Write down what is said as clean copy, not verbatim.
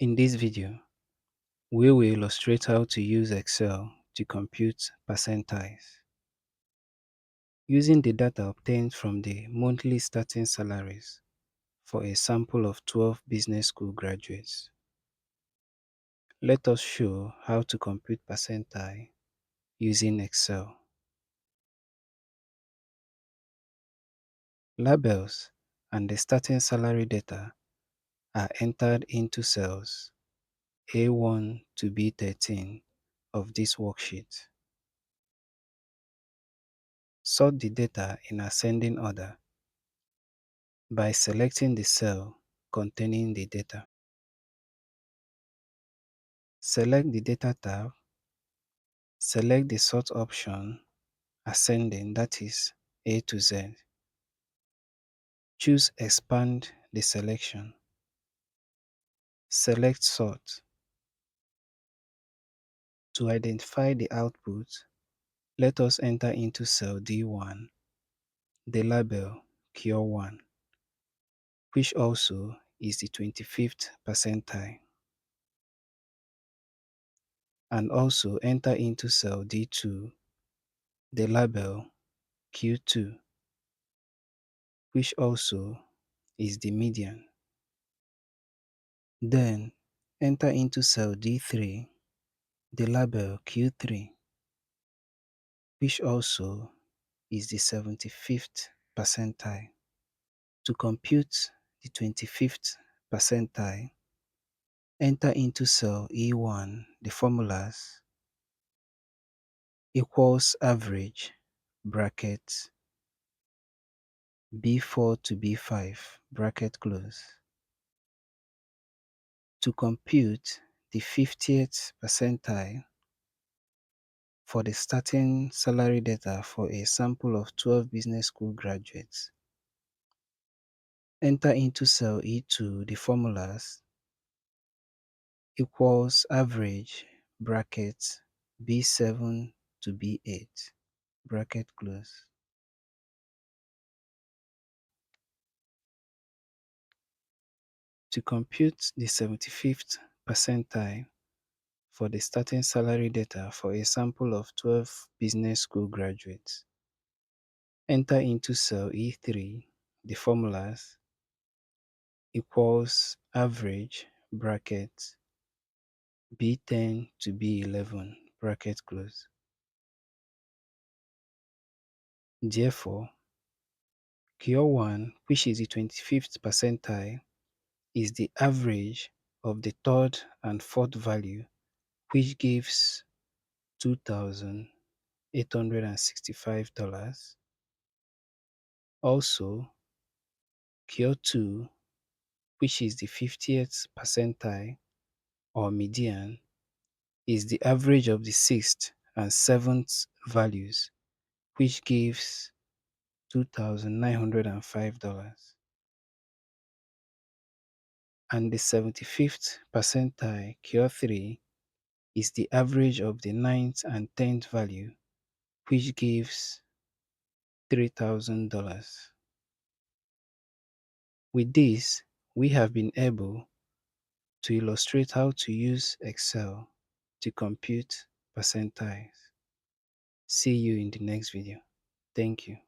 In this video, we will illustrate how to use Excel to compute percentiles. Using the data obtained from the monthly starting salaries for a sample of 12 business school graduates, let us show how to compute percentile using Excel. Labels and the starting salary data are entered into cells A1 to B13 of this worksheet. Sort the data in ascending order by selecting the cell containing the data. Select the Data tab, select the Sort option, ascending, that is A to Z. Choose Expand the selection. Select Sort. To identify the output, let us enter into cell D1 the label Cure1, which also is the 25th percentile, and also enter into cell D2 the label Q2, which also is the median. Then enter into cell D3 the label Q3, which also is the 75th percentile. To compute the 25th percentile, enter into cell E1 the formulas equals average bracket B4 to B5 bracket close. To compute the 50th percentile for the starting salary data for a sample of 12 business school graduates, enter into cell E2 the formulas equals average bracket B7 to B8 bracket close. To compute the 75th percentile for the starting salary data for a sample of 12 business school graduates, enter into cell E3 the formulas equals average bracket B10 to B11 bracket close. Therefore, Cure1, which is the 25th percentile, is the average of the third and fourth value, which gives $2,865. Also, Cure2, which is the 50th percentile or median, is the average of the sixth and seventh values, which gives $2,905. And the 75th percentile, Cure3, is the average of the ninth and 10th value, which gives $3,000. With this, we have been able to illustrate how to use Excel to compute percentiles. See you in the next video. Thank you.